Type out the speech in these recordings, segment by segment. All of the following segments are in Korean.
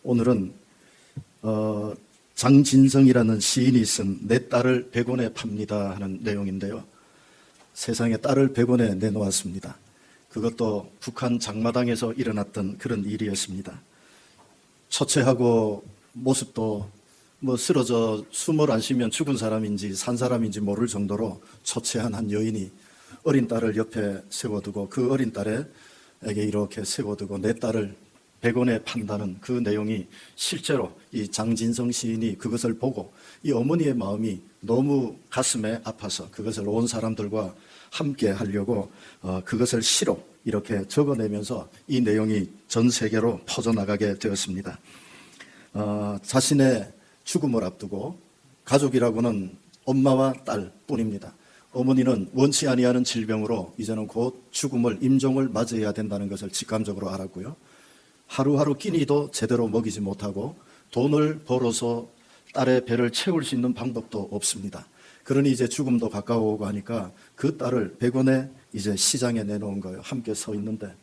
오늘은 장진성이라는 시인이 쓴 내 딸을 100원에 팝니다 하는 내용인데요. 세상에 딸을 100원에 내놓았습니다. 그것도 북한 장마당에서 일어났던 그런 일이었습니다. 처체하고 모습도 쓰러져 숨을 안 쉬면 죽은 사람인지 산 사람인지 모를 정도로 처체한 한 여인이 어린 딸을 옆에 세워두고 그 어린 딸에게 이렇게 세워두고 내 딸을 100원에 판다는 그 내용이 실제로 이 장진성 시인이 그것을 보고 이 어머니의 마음이 너무 가슴에 아파서 그것을 온 사람들과 함께 하려고 그것을 시로 이렇게 적어내면서 이 내용이 전 세계로 퍼져나가게 되었습니다. 자신의 죽음을 앞두고 가족이라고는 엄마와 딸뿐입니다. 어머니는 원치 아니하는 질병으로 이제는 곧 죽음을 임종을 맞이해야 된다는 것을 직감적으로 알았고요. 하루하루 끼니도 제대로 먹이지 못하고 돈을 벌어서 딸의 배를 채울 수 있는 방법도 없습니다. 그러니 이제 죽음도 가까워오고 하니까 그 딸을 100원에 이제 시장에 내놓은 거예요. 함께 서 있는데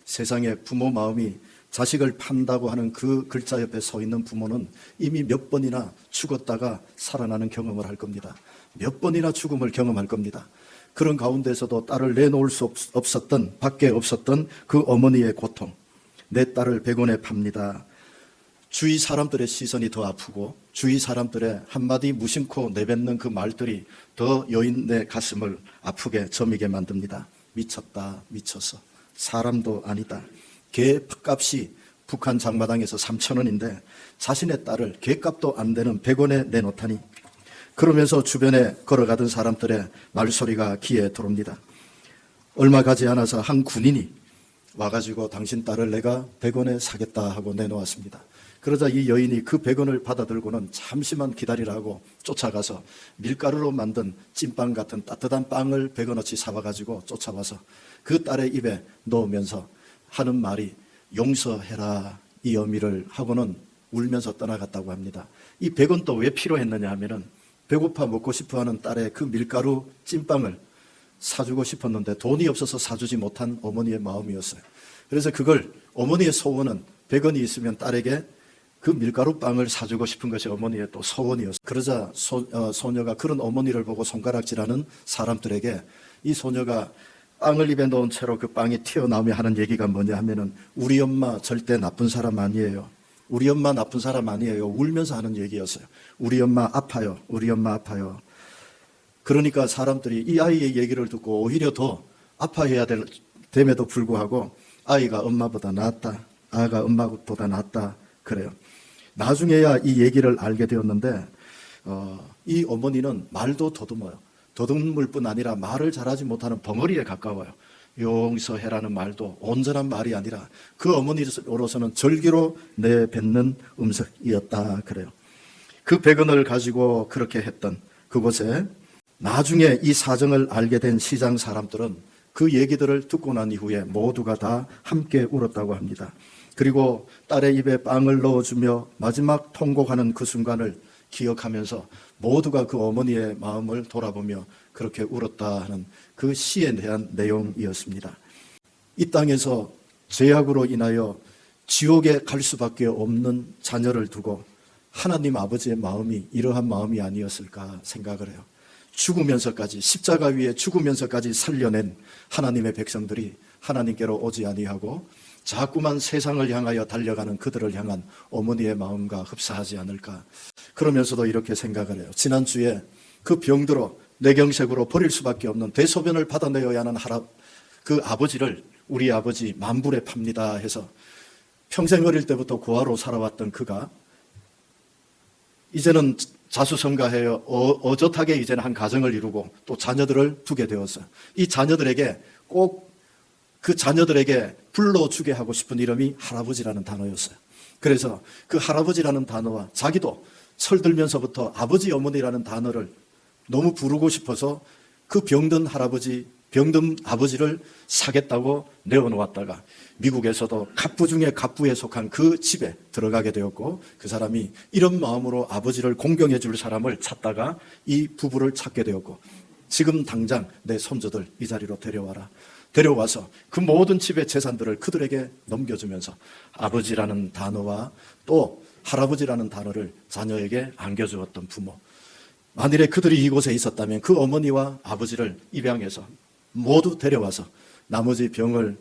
세상에 부모 마음이 자식을 판다고 하는 그 글자 옆에 서 있는 부모는 이미 몇 번이나 죽었다가 살아나는 경험을 할 겁니다. 몇 번이나 죽음을 경험할 겁니다. 그런 가운데서도 딸을 내놓을 수 없었던, 밖에 없었던 그 어머니의 고통. 내 딸을 100원에 팝니다. 주위 사람들의 시선이 더 아프고 주위 사람들의 한마디 무심코 내뱉는 그 말들이 더 여인의 가슴을 아프게 저미게 만듭니다. 미쳤다, 미쳤어. 사람도 아니다. 개값이 북한 장마당에서 3,000원인데 자신의 딸을 개값도 안 되는 100원에 내놓다니. 그러면서 주변에 걸어가던 사람들의 말소리가 귀에 들어옵니다. 얼마 가지 않아서 한 군인이 와가지고 당신 딸을 내가 100원에 사겠다 하고 내놓았습니다. 그러자 이 여인이 그 100원을 받아들고는 잠시만 기다리라고 쫓아가서 밀가루로 만든 찐빵 같은 따뜻한 빵을 100원어치 사와가지고 쫓아와서 그 딸의 입에 넣으면서 하는 말이 용서해라 이 어미를 하고는 울면서 떠나갔다고 합니다. 이 100원 또 왜 필요했느냐 하면은 배고파 먹고 싶어하는 딸의 그 밀가루 찐빵을 사주고 싶었는데 돈이 없어서 사주지 못한 어머니의 마음이었어요. 그래서 그걸 어머니의 소원은 100원이 있으면 딸에게 그 밀가루 빵을 사주고 싶은 것이 어머니의 또 소원이었어요. 그러자 소녀가 그런 어머니를 보고 손가락질하는 사람들에게 이 소녀가 빵을 입에 넣은 채로 그 빵이 튀어나오며 하는 얘기가 뭐냐 하면은 우리 엄마 절대 나쁜 사람 아니에요. 우리 엄마 나쁜 사람 아니에요. 울면서 하는 얘기였어요. 우리 엄마 아파요. 우리 엄마 아파요. 그러니까 사람들이 이 아이의 얘기를 듣고 오히려 더 아파해야 됨에도 불구하고 아이가 엄마보다 낫다. 아가 엄마보다 낫다. 그래요. 나중에야 이 얘기를 알게 되었는데 이 어머니는 말도 더듬어요. 더듬을 뿐 아니라 말을 잘하지 못하는 벙어리에 가까워요. 용서해라는 말도 온전한 말이 아니라 그 어머니로서는 절기로 내뱉는 음성이었다. 그래요. 그 100원을 가지고 그렇게 했던 그곳에 나중에 이 사정을 알게 된 시장 사람들은 그 얘기들을 듣고 난 이후에 모두가 다 함께 울었다고 합니다. 그리고 딸의 입에 빵을 넣어주며 마지막 통곡하는 그 순간을 기억하면서 모두가 그 어머니의 마음을 돌아보며 그렇게 울었다 하는 그 시에 대한 내용이었습니다. 이 땅에서 죄악으로 인하여 지옥에 갈 수밖에 없는 자녀를 두고 하나님 아버지의 마음이 이러한 마음이 아니었을까 생각을 해요. 죽으면서까지 십자가 위에 죽으면서까지 살려낸 하나님의 백성들이 하나님께로 오지 아니하고 자꾸만 세상을 향하여 달려가는 그들을 향한 어머니의 마음과 흡사하지 않을까. 그러면서도 이렇게 생각을 해요. 지난주에 그 병들어 뇌경색으로 버릴 수밖에 없는 대소변을 받아내어야 하는 그 아버지를 우리 아버지 만불에 팝니다 해서 평생 어릴 때부터 고아로 살아왔던 그가 이제는 자수성가해요. 어젓하게 이제는 한 가정을 이루고 또 자녀들을 두게 되었어요. 이 자녀들에게 꼭 그 자녀들에게 불러주게 하고 싶은 이름이 할아버지라는 단어였어요. 그래서 그 할아버지라는 단어와 자기도 철들면서부터 아버지 어머니라는 단어를 너무 부르고 싶어서 그 병든 할아버지, 병든 아버지를 사겠다고 내어놓았다가 미국에서도 갑부 중에 갑부에 속한 그 집에 들어가게 되었고 그 사람이 이런 마음으로 아버지를 공경해 줄 사람을 찾다가 이 부부를 찾게 되었고 지금 당장 내 손주들 이 자리로 데려와라. 데려와서 그 모든 집의 재산들을 그들에게 넘겨주면서 아버지라는 단어와 또 할아버지라는 단어를 자녀에게 안겨주었던 부모. 만일에 그들이 이곳에 있었다면 그 어머니와 아버지를 입양해서 모두 데려와서 나머지 병을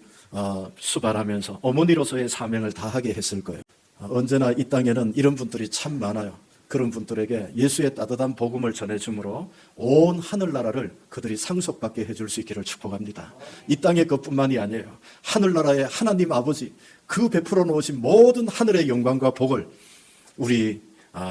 수발하면서 어머니로서의 사명을 다하게 했을 거예요. 언제나 이 땅에는 이런 분들이 참 많아요. 그런 분들에게 예수의 따뜻한 복음을 전해주므로 온 하늘나라를 그들이 상속받게 해줄 수 있기를 축복합니다. 이 땅의 것뿐만이 아니에요. 하늘나라의 하나님 아버지 그 베풀어 놓으신 모든 하늘의 영광과 복을 우리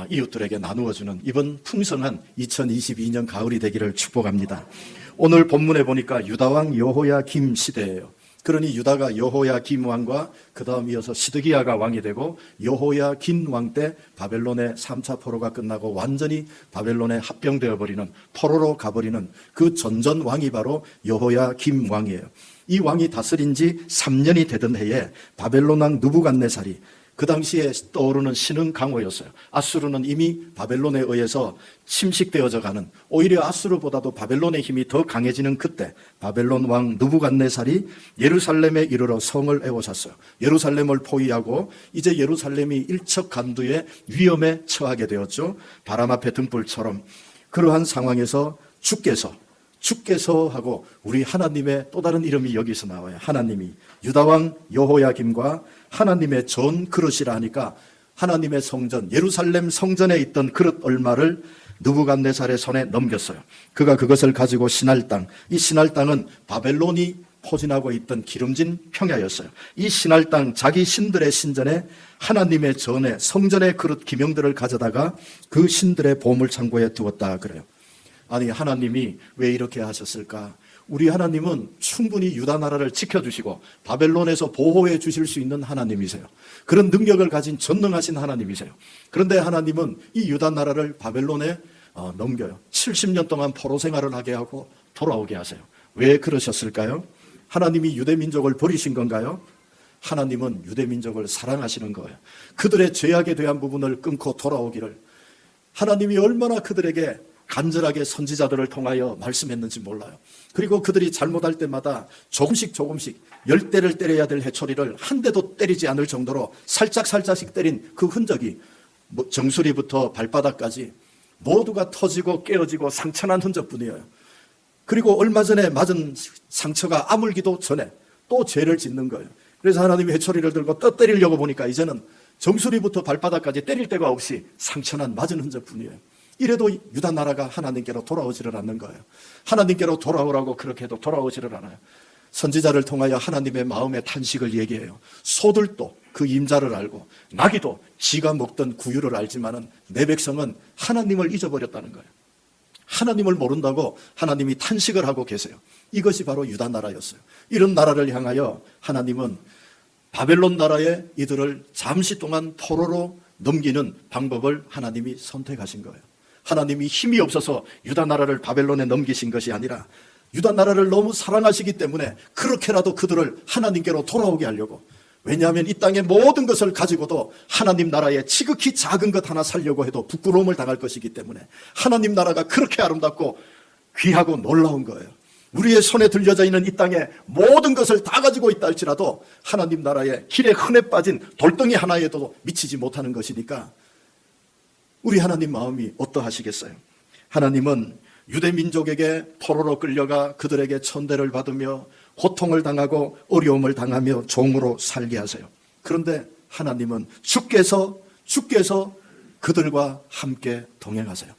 이웃들에게 나누어주는 이번 풍성한 2022년 가을이 되기를 축복합니다. 오늘 본문에 보니까 유다왕 여호야김 시대예요. 그러니 유다가 여호야김 왕과 그 다음 이어서 시드기야가 왕이 되고 여호야긴 왕 때 바벨론의 3차 포로가 끝나고 완전히 바벨론에 합병되어 버리는 포로로 가버리는 그 전전 왕이 바로 여호야김 왕이에요. 이 왕이 다스린 지 3년이 되던 해에 바벨론 왕 느부갓네살이 그 당시에 떠오르는 신흥 강호였어요. 아수르는 이미 바벨론에 의해서 침식되어져 가는, 오히려 아수르보다도 바벨론의 힘이 더 강해지는 그때 바벨론 왕 느부갓네살이 예루살렘에 이르러 성을 에워쌌어요. 예루살렘을 포위하고 이제 예루살렘이 일척간두의 위험에 처하게 되었죠. 바람 앞에 등불처럼. 그러한 상황에서 주께서 하고 우리 하나님의 또 다른 이름이 여기서 나와요. 하나님이 유다왕 여호야김과 하나님의 전 그릇이라 하니까 하나님의 성전, 예루살렘 성전에 있던 그릇 얼마를 느부갓네살의 손에 넘겼어요. 그가 그것을 가지고 신할 땅, 이 신할 땅은 바벨론이 포진하고 있던 기름진 평야였어요. 이 신할 땅, 자기 신들의 신전에 하나님의 전에 성전의 그릇 기명들을 가져다가 그 신들의 보물 창고에 두었다 그래요. 아니, 하나님이 왜 이렇게 하셨을까? 우리 하나님은 충분히 유다 나라를 지켜주시고 바벨론에서 보호해 주실 수 있는 하나님이세요. 그런 능력을 가진 전능하신 하나님이세요. 그런데 하나님은 이 유다 나라를 바벨론에 넘겨요. 70년 동안 포로 생활을 하게 하고 돌아오게 하세요. 왜 그러셨을까요? 하나님이 유대 민족을 버리신 건가요? 하나님은 유대 민족을 사랑하시는 거예요. 그들의 죄악에 대한 부분을 끊고 돌아오기를. 하나님이 얼마나 그들에게 간절하게 선지자들을 통하여 말씀했는지 몰라요. 그리고 그들이 잘못할 때마다 조금씩 10대를 때려야 될 해초리를 한 대도 때리지 않을 정도로 살짝씩 때린 그 흔적이 정수리부터 발바닥까지 모두가 터지고 깨어지고 상처난 흔적뿐이에요. 그리고 얼마 전에 맞은 상처가 아물기도 전에 또 죄를 짓는 거예요. 그래서 하나님이 해초리를 들고 또 때리려고 보니까 이제는 정수리부터 발바닥까지 때릴 데가 없이 상처난 맞은 흔적뿐이에요. 이래도 유다 나라가 하나님께로 돌아오지를 않는 거예요. 하나님께로 돌아오라고 그렇게 해도 돌아오지를 않아요. 선지자를 통하여 하나님의 마음의 탄식을 얘기해요. 소들도 그 임자를 알고 나귀도 지가 먹던 구유를 알지만은 내 백성은 하나님을 잊어버렸다는 거예요. 하나님을 모른다고 하나님이 탄식을 하고 계세요. 이것이 바로 유다 나라였어요. 이런 나라를 향하여 하나님은 바벨론 나라에 이들을 잠시 동안 포로로 넘기는 방법을 하나님이 선택하신 거예요. 하나님이 힘이 없어서 유다 나라를 바벨론에 넘기신 것이 아니라 유다 나라를 너무 사랑하시기 때문에 그렇게라도 그들을 하나님께로 돌아오게 하려고. 왜냐하면 이 땅의 모든 것을 가지고도 하나님 나라에 지극히 작은 것 하나 살려고 해도 부끄러움을 당할 것이기 때문에 하나님 나라가 그렇게 아름답고 귀하고 놀라운 거예요. 우리의 손에 들려져 있는 이 땅에 모든 것을 다 가지고 있다 할지라도 하나님 나라의 길에 흔해 빠진 돌덩이 하나에도 미치지 못하는 것이니까 우리 하나님 마음이 어떠하시겠어요? 하나님은 유대 민족에게 포로로 끌려가 그들에게 천대를 받으며 고통을 당하고 어려움을 당하며 종으로 살게 하세요. 그런데 하나님은 주께서 그들과 함께 동행하세요.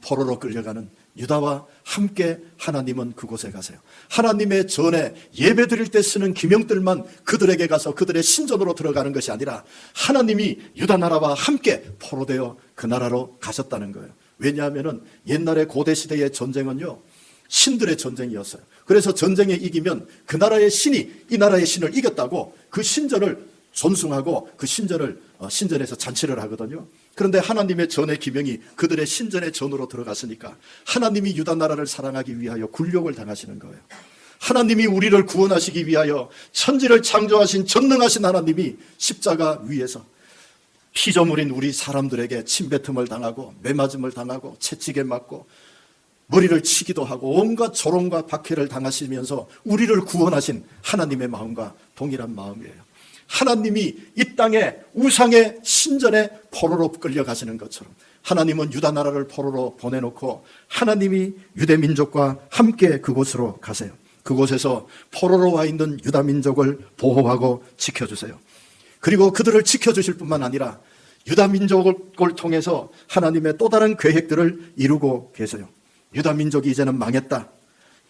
포로로 끌려가는 유다와 함께 하나님은 그곳에 가세요. 하나님의 전에 예배 드릴 때 쓰는 기명들만 그들에게 가서 그들의 신전으로 들어가는 것이 아니라 하나님이 유다 나라와 함께 포로되어 그 나라로 가셨다는 거예요. 왜냐하면 옛날에 고대 시대의 전쟁은요, 신들의 전쟁이었어요. 그래서 전쟁에 이기면 그 나라의 신이 이 나라의 신을 이겼다고 그 신전을 존숭하고 그 신전에서 잔치를 하거든요. 그런데 하나님의 전의 기명이 그들의 신전의 전으로 들어갔으니까 하나님이 유다 나라를 사랑하기 위하여 굴욕을 당하시는 거예요. 하나님이 우리를 구원하시기 위하여 천지를 창조하신 전능하신 하나님이 십자가 위에서 피조물인 우리 사람들에게 침뱉음을 당하고 매맞음을 당하고 채찍에 맞고 머리를 치기도 하고 온갖 조롱과 박해를 당하시면서 우리를 구원하신 하나님의 마음과 동일한 마음이에요. 하나님이 이 땅에 우상의 신전에 포로로 끌려가시는 것처럼 하나님은 유다 나라를 포로로 보내놓고 하나님이 유대 민족과 함께 그곳으로 가세요. 그곳에서 포로로 와 있는 유다 민족을 보호하고 지켜주세요. 그리고 그들을 지켜주실 뿐만 아니라 유다 민족을 통해서 하나님의 또 다른 계획들을 이루고 계세요. 유다 민족이 이제는 망했다.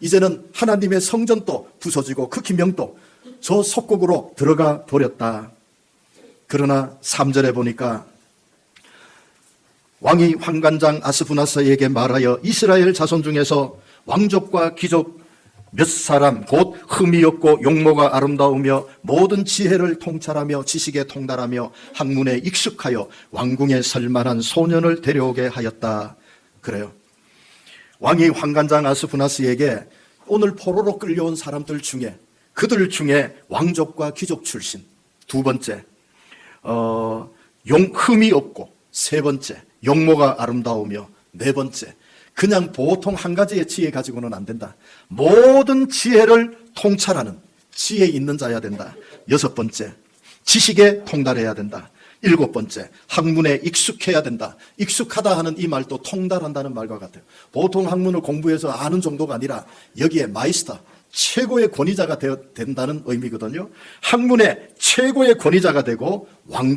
이제는 하나님의 성전도 부서지고 그 기명도 저 속국으로 들어가 버렸다. 그러나 3절에 보니까 왕이 환관장 아스푸나스에게 말하여 이스라엘 자손 중에서 왕족과 귀족 몇 사람 곧 흠이 없고 용모가 아름다우며 모든 지혜를 통찰하며 지식에 통달하며 학문에 익숙하여 왕궁에 설만한 소년을 데려오게 하였다. 그래요. 왕이 환관장 아스푸나스에게 오늘 포로로 끌려온 사람들 중에 그들 중에 왕족과 귀족 출신, 두 번째 흠이 없고, 세 번째 용모가 아름다우며, 네 번째 그냥 보통 한 가지의 지혜 가지고는 안 된다. 모든 지혜를 통찰하는 지혜 있는 자여야 된다. 여섯 번째 지식에 통달해야 된다. 일곱 번째 학문에 익숙해야 된다. 익숙하다 하는 이 말도 통달한다는 말과 같아요. 보통 학문을 공부해서 아는 정도가 아니라 여기에 마이스터, 최고의 권위자가 된다는 의미거든요. 학문의 최고의 권위자가 되고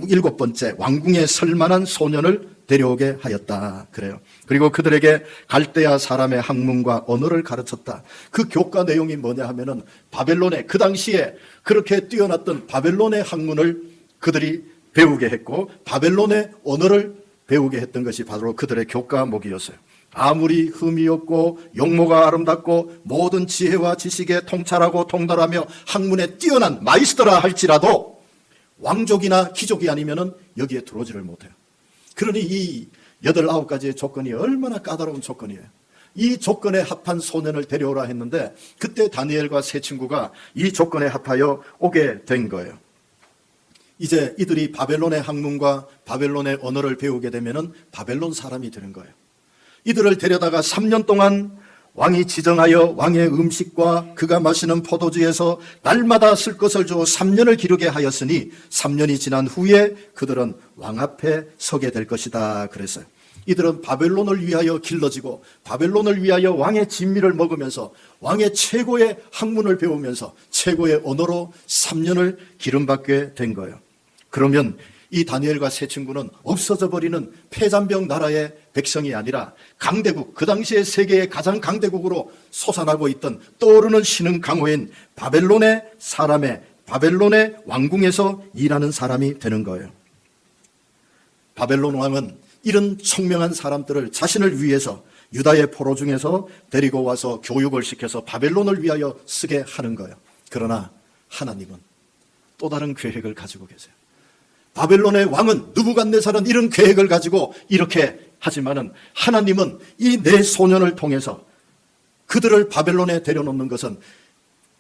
일곱 번째 왕궁에 설만한 소년을 데려오게 하였다. 그래요. 그리고 그들에게 갈대아 사람의 학문과 언어를 가르쳤다. 그 교과 내용이 뭐냐 하면은 바벨론의 그 당시에 그렇게 뛰어났던 바벨론의 학문을 그들이 배우게 했고 바벨론의 언어를 배우게 했던 것이 바로 그들의 교과목이었어요. 아무리 흠이 없고 용모가 아름답고 모든 지혜와 지식에 통찰하고 통달하며 학문에 뛰어난 마이스터라 할지라도 왕족이나 귀족이 아니면은 여기에 들어오지를 못해요. 그러니 이 8, 9가지의 조건이 얼마나 까다로운 조건이에요. 이 조건에 합한 소년을 데려오라 했는데 그때 다니엘과 세 친구가 이 조건에 합하여 오게 된 거예요. 이제 이들이 바벨론의 학문과 바벨론의 언어를 배우게 되면은 바벨론 사람이 되는 거예요. 이들을 데려다가 3년 동안 왕이 지정하여 왕의 음식과 그가 마시는 포도주에서 날마다 쓸 것을 주어 3년을 기르게 하였으니 3년이 지난 후에 그들은 왕 앞에 서게 될 것이다 그랬어요. 이들은 바벨론을 위하여 길러지고 바벨론을 위하여 왕의 진미를 먹으면서 왕의 최고의 학문을 배우면서 최고의 언어로 3년을 기름받게 된 거예요. 그러면 이 다니엘과 세 친구는 없어져 버리는 폐잔병 나라의 백성이 아니라 강대국, 그 당시에 세계의 가장 강대국으로 솟아나고 있던 떠오르는 신흥 강호인 바벨론의 왕궁에서 일하는 사람이 되는 거예요. 바벨론 왕은 이런 총명한 사람들을 자신을 위해서 유다의 포로 중에서 데리고 와서 교육을 시켜서 바벨론을 위하여 쓰게 하는 거예요. 그러나 하나님은 또 다른 계획을 가지고 계세요. 바벨론의 왕은 느부갓네살은 이런 계획을 가지고 이렇게 하지만은 하나님은 이 네 소년을 통해서 그들을 바벨론에 데려놓는 것은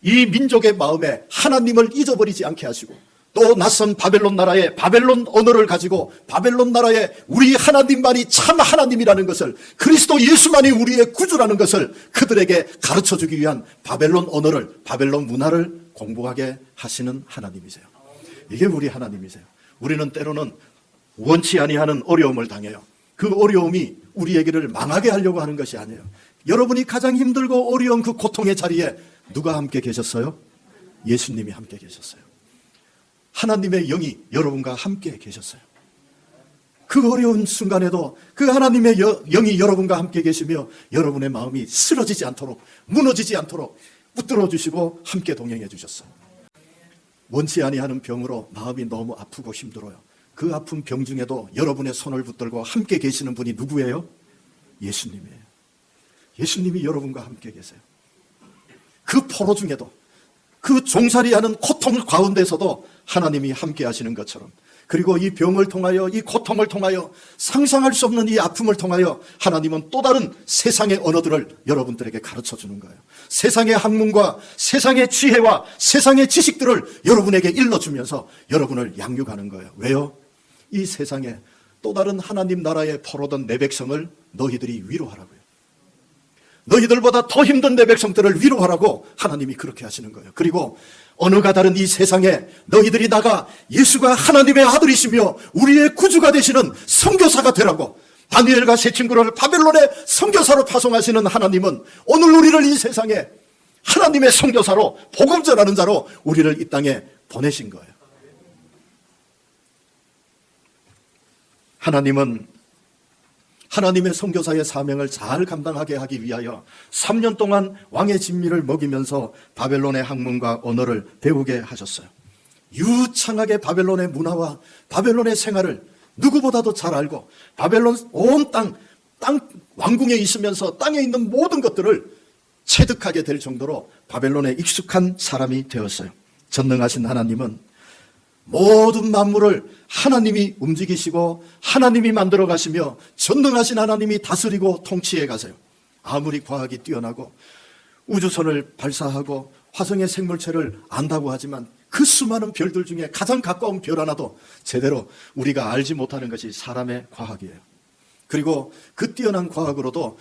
이 민족의 마음에 하나님을 잊어버리지 않게 하시고 또 낯선 바벨론 나라의 바벨론 언어를 가지고 바벨론 나라의 우리 하나님만이 참 하나님이라는 것을, 그리스도 예수만이 우리의 구주라는 것을 그들에게 가르쳐주기 위한 바벨론 언어를, 바벨론 문화를 공부하게 하시는 하나님이세요. 이게 우리 하나님이세요. 우리는 때로는 원치 아니하는 어려움을 당해요. 그 어려움이 우리에게를 망하게 하려고 하는 것이 아니에요. 여러분이 가장 힘들고 어려운 그 고통의 자리에 누가 함께 계셨어요? 예수님이 함께 계셨어요. 하나님의 영이 여러분과 함께 계셨어요. 그 어려운 순간에도 그 하나님의 영이 여러분과 함께 계시며 여러분의 마음이 쓰러지지 않도록, 무너지지 않도록 붙들어 주시고 함께 동행해 주셨어요. 원치 아니하는 병으로 마음이 너무 아프고 힘들어요. 그 아픈 병 중에도 여러분의 손을 붙들고 함께 계시는 분이 누구예요? 예수님이에요. 예수님이 여러분과 함께 계세요. 그 포로 중에도, 그 종살이하는 고통 가운데서도 하나님이 함께 하시는 것처럼, 그리고 이 병을 통하여, 이 고통을 통하여, 상상할 수 없는 이 아픔을 통하여 하나님은 또 다른 세상의 언어들을 여러분들에게 가르쳐 주는 거예요. 세상의 학문과 세상의 지혜와 세상의 지식들을 여러분에게 일러주면서 여러분을 양육하는 거예요. 왜요? 이 세상에 또 다른 하나님 나라의 포로던 내 백성을 너희들이 위로하라고요. 너희들보다 더 힘든 내 백성들을 위로하라고 하나님이 그렇게 하시는 거예요. 그리고 언어가 다른 이 세상에 너희들이 나가 예수가 하나님의 아들이시며 우리의 구주가 되시는 선교사가 되라고, 다니엘과 세 친구를 바벨론의 선교사로 파송하시는 하나님은 오늘 우리를 이 세상에 하나님의 선교사로, 복음 전하는 자로 우리를 이 땅에 보내신 거예요. 하나님은 하나님의 선교사의 사명을 잘 감당하게 하기 위하여 3년 동안 왕의 진미를 먹이면서 바벨론의 학문과 언어를 배우게 하셨어요. 유창하게 바벨론의 문화와 바벨론의 생활을 누구보다도 잘 알고, 바벨론 온 땅 왕궁에 있으면서 땅에 있는 모든 것들을 체득하게 될 정도로 바벨론에 익숙한 사람이 되었어요. 전능하신 하나님은 모든 만물을 하나님이 움직이시고 하나님이 만들어 가시며 전능하신 하나님이 다스리고 통치해 가세요. 아무리 과학이 뛰어나고 우주선을 발사하고 화성의 생물체를 안다고 하지만 그 수많은 별들 중에 가장 가까운 별 하나도 제대로 우리가 알지 못하는 것이 사람의 과학이에요. 그리고 그 뛰어난 과학으로도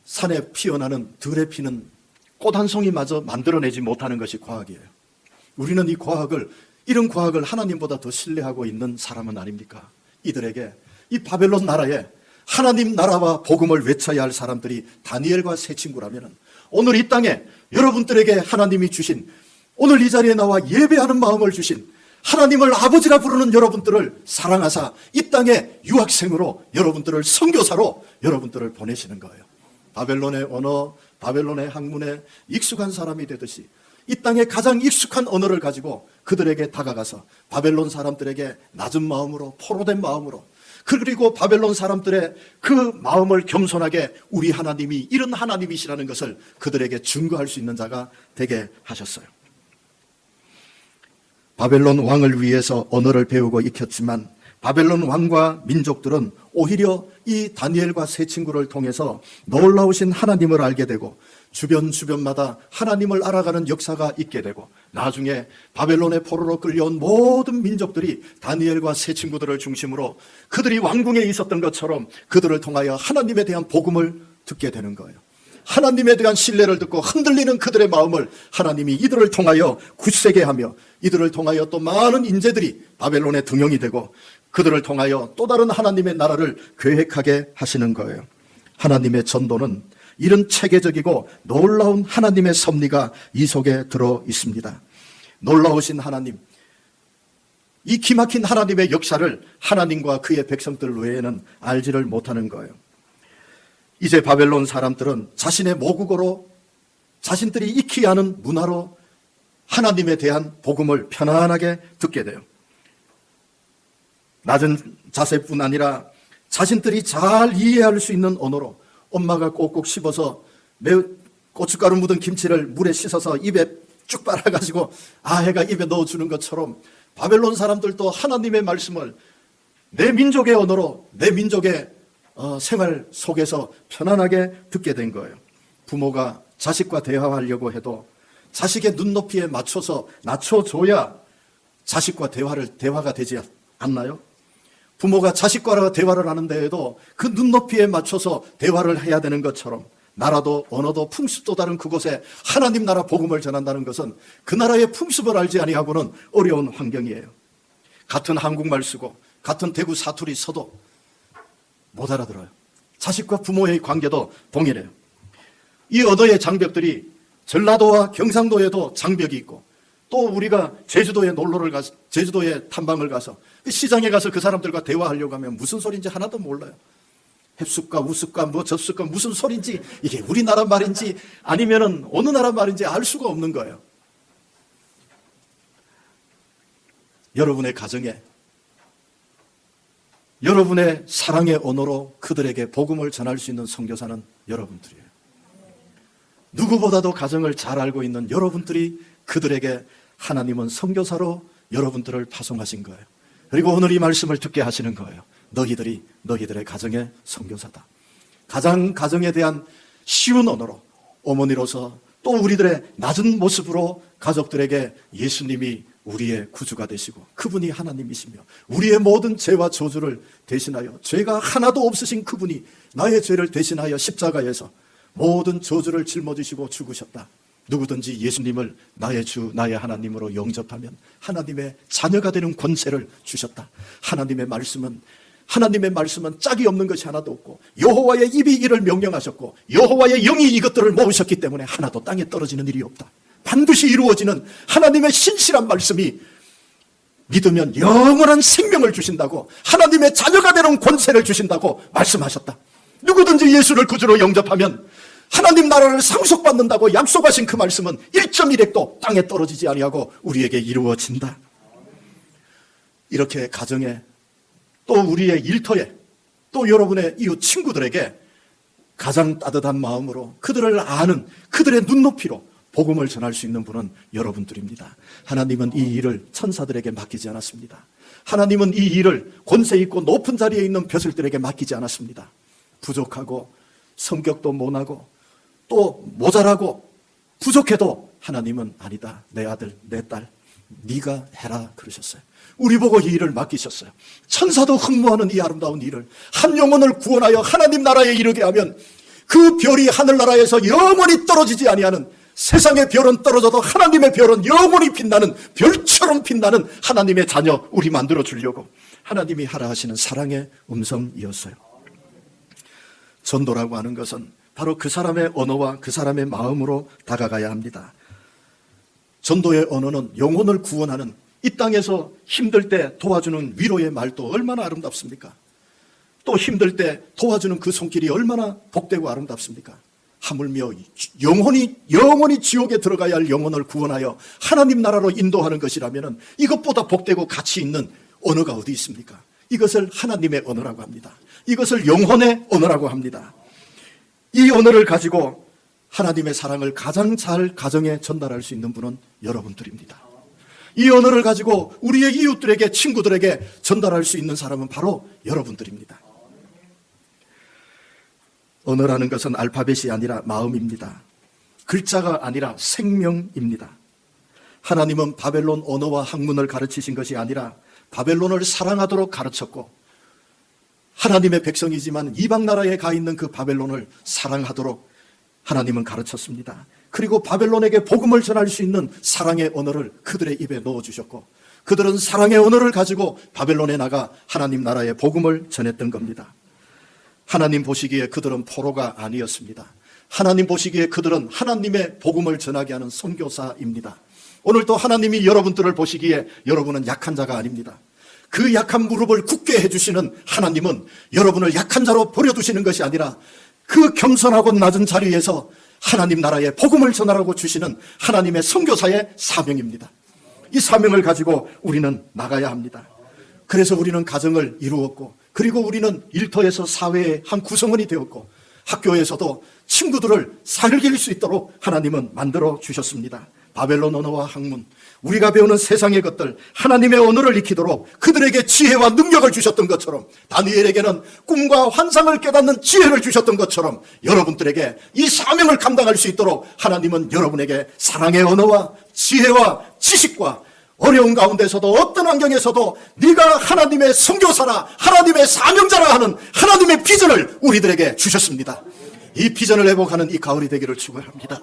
산에 피어나는 들에 피는 꽃 한 송이마저 만들어내지 못하는 것이 과학이에요. 우리는 이런 과학을 하나님보다 더 신뢰하고 있는 사람은 아닙니까? 이들에게, 이 바벨론 나라에 하나님 나라와 복음을 외쳐야 할 사람들이 다니엘과 세 친구라면, 오늘 이 땅에 여러분들에게 하나님이 주신, 오늘 이 자리에 나와 예배하는 마음을 주신 하나님을 아버지라 부르는 여러분들을 사랑하사 이 땅에 유학생으로, 여러분들을 선교사로 여러분들을 보내시는 거예요. 바벨론의 언어, 바벨론의 학문에 익숙한 사람이 되듯이 이 땅에 가장 익숙한 언어를 가지고 그들에게 다가가서 바벨론 사람들에게 낮은 마음으로, 포로된 마음으로, 그리고 바벨론 사람들의 그 마음을 겸손하게 우리 하나님이 이런 하나님이시라는 것을 그들에게 증거할 수 있는 자가 되게 하셨어요. 바벨론 왕을 위해서 언어를 배우고 익혔지만 바벨론 왕과 민족들은 오히려 이 다니엘과 세 친구를 통해서 놀라우신 하나님을 알게 되고 주변마다 하나님을 알아가는 역사가 있게 되고, 나중에 바벨론의 포로로 끌려온 모든 민족들이 다니엘과 세 친구들을 중심으로 그들이 왕궁에 있었던 것처럼 그들을 통하여 하나님에 대한 복음을 듣게 되는 거예요. 하나님에 대한 신뢰를 듣고 흔들리는 그들의 마음을 하나님이 이들을 통하여 굳세게 하며, 이들을 통하여 또 많은 인재들이 바벨론의 등용이 되고 그들을 통하여 또 다른 하나님의 나라를 계획하게 하시는 거예요. 하나님의 전도는 이런 체계적이고 놀라운 하나님의 섭리가 이 속에 들어 있습니다. 놀라우신 하나님, 이 기막힌 하나님의 역사를 하나님과 그의 백성들 외에는 알지를 못하는 거예요. 이제 바벨론 사람들은 자신의 모국어로, 자신들이 익히 아는 문화로 하나님에 대한 복음을 편안하게 듣게 돼요. 낮은 자세뿐 아니라 자신들이 잘 이해할 수 있는 언어로, 엄마가 꼭꼭 씹어서 고춧가루 묻은 김치를 물에 씻어서 입에 쭉 빨아가지고 아해가 입에 넣어주는 것처럼 바벨론 사람들도 하나님의 말씀을 내 민족의 언어로, 내 민족의 생활 속에서 편안하게 듣게 된 거예요. 부모가 자식과 대화하려고 해도 자식의 눈높이에 맞춰서 낮춰줘야 자식과 대화가 되지 않나요? 부모가 자식과 대화를 하는 데에도 그 눈높이에 맞춰서 대화를 해야 되는 것처럼, 나라도 언어도 풍습도 다른 그곳에 하나님 나라 복음을 전한다는 것은 그 나라의 풍습을 알지 아니하고는 어려운 환경이에요. 같은 한국말 쓰고 같은 대구 사투리 써도 못 알아들어요. 자식과 부모의 관계도 동일해요. 이 언어의 장벽들이 전라도와 경상도에도 장벽이 있고, 또 우리가 제주도에 제주도에 탐방을 가서 그 시장에 가서 그 사람들과 대화하려고 하면 무슨 소리인지 하나도 몰라요. heb숙과 우숙과 뭐 접숙과 무슨 소리인지, 이게 우리나라 말인지 아니면은 어느 나라 말인지 알 수가 없는 거예요. 여러분의 가정에 여러분의 사랑의 언어로 그들에게 복음을 전할 수 있는 선교사는 여러분들이에요. 누구보다도 가정을 잘 알고 있는 여러분들이 그들에게 하나님은 선교사로 여러분들을 파송하신 거예요. 그리고 오늘 이 말씀을 듣게 하시는 거예요. 너희들의 가정의 선교사다. 가정에 대한 쉬운 언어로, 어머니로서 또 우리들의 낮은 모습으로 가족들에게 예수님이 우리의 구주가 되시고 그분이 하나님이시며 우리의 모든 죄와 저주를 대신하여, 죄가 하나도 없으신 그분이 나의 죄를 대신하여 십자가에서 모든 저주를 짊어지시고 죽으셨다. 누구든지 예수님을 나의 주 나의 하나님으로 영접하면 하나님의 자녀가 되는 권세를 주셨다. 하나님의 말씀은 짝이 없는 것이 하나도 없고 여호와의 입이 이를 명령하셨고 여호와의 영이 이것들을 모으셨기 때문에 하나도 땅에 떨어지는 일이 없다. 반드시 이루어지는 하나님의 신실한 말씀이 믿으면 영원한 생명을 주신다고, 하나님의 자녀가 되는 권세를 주신다고 말씀하셨다. 누구든지 예수를 구주로 영접하면 하나님 나라를 상속받는다고 약속하신 그 말씀은 1.1핵도 땅에 떨어지지 아니하고 우리에게 이루어진다. 이렇게 가정에, 또 우리의 일터에, 또 여러분의 이웃 친구들에게 가장 따뜻한 마음으로 그들을 아는 그들의 눈높이로 복음을 전할 수 있는 분은 여러분들입니다. 하나님은 이 일을 천사들에게 맡기지 않았습니다. 하나님은 이 일을 권세 있고 높은 자리에 있는 벼슬들에게 맡기지 않았습니다. 부족하고 성격도 모나고 또 모자라고 부족해도 하나님은 아니다. 내 아들, 내 딸, 네가 해라 그러셨어요. 우리 보고 이 일을 맡기셨어요. 천사도 흠모하는 이 아름다운 일을, 한 영혼을 구원하여 하나님 나라에 이르게 하면 그 별이 하늘나라에서 영원히 떨어지지 아니하는, 세상의 별은 떨어져도 하나님의 별은 영원히 빛나는, 별처럼 빛나는 하나님의 자녀 우리 만들어 주려고 하나님이 하라 하시는 사랑의 음성이었어요. 전도라고 하는 것은 바로 그 사람의 언어와 그 사람의 마음으로 다가가야 합니다. 전도의 언어는 영혼을 구원하는, 이 땅에서 힘들 때 도와주는 위로의 말도 얼마나 아름답습니까? 또 힘들 때 도와주는 그 손길이 얼마나 복되고 아름답습니까? 하물며 영원히 지옥에 들어가야 할 영혼을 구원하여 하나님 나라로 인도하는 것이라면 이것보다 복되고 가치 있는 언어가 어디 있습니까? 이것을 하나님의 언어라고 합니다. 이것을 영혼의 언어라고 합니다. 이 언어를 가지고 하나님의 사랑을 가장 잘 가정에 전달할 수 있는 분은 여러분들입니다. 이 언어를 가지고 우리의 이웃들에게, 친구들에게 전달할 수 있는 사람은 바로 여러분들입니다. 언어라는 것은 알파벳이 아니라 마음입니다. 글자가 아니라 생명입니다. 하나님은 바벨론 언어와 학문을 가르치신 것이 아니라 바벨론을 사랑하도록 가르쳤고, 하나님의 백성이지만 이방 나라에 가 있는 그 바벨론을 사랑하도록 하나님은 가르쳤습니다. 그리고 바벨론에게 복음을 전할 수 있는 사랑의 언어를 그들의 입에 넣어주셨고, 그들은 사랑의 언어를 가지고 바벨론에 나가 하나님 나라의 복음을 전했던 겁니다. 하나님 보시기에 그들은 포로가 아니었습니다. 하나님 보시기에 그들은 하나님의 복음을 전하게 하는 선교사입니다. 오늘도 하나님이 여러분들을 보시기에 여러분은 약한 자가 아닙니다. 그 약한 무릎을 굳게 해주시는 하나님은 여러분을 약한 자로 버려두시는 것이 아니라 그 겸손하고 낮은 자리에서 하나님 나라의 복음을 전하라고 주시는 하나님의 선교사의 사명입니다. 이 사명을 가지고 우리는 나가야 합니다. 그래서 우리는 가정을 이루었고, 그리고 우리는 일터에서 사회의 한 구성원이 되었고, 학교에서도 친구들을 살릴 수 있도록 하나님은 만들어 주셨습니다. 바벨론 언어와 학문, 우리가 배우는 세상의 것들, 하나님의 언어를 익히도록 그들에게 지혜와 능력을 주셨던 것처럼, 다니엘에게는 꿈과 환상을 깨닫는 지혜를 주셨던 것처럼 여러분들에게 이 사명을 감당할 수 있도록 하나님은 여러분에게 사랑의 언어와 지혜와 지식과 어려운 가운데서도 어떤 환경에서도 네가 하나님의 선교사라, 하나님의 사명자라 하는 하나님의 비전을 우리들에게 주셨습니다. 이 비전을 회복하는 이 가을이 되기를 축원합니다.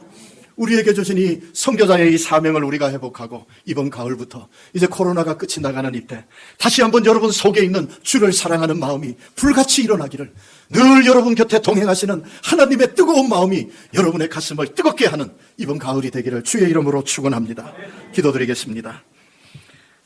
우리에게 주신 이 선교자의 이 사명을 우리가 회복하고, 이번 가을부터 이제 코로나가 끝이 나가는 이때 다시 한번 여러분 속에 있는 주를 사랑하는 마음이 불같이 일어나기를, 늘 여러분 곁에 동행하시는 하나님의 뜨거운 마음이 여러분의 가슴을 뜨겁게 하는 이번 가을이 되기를 주의 이름으로 축원합니다. 기도드리겠습니다.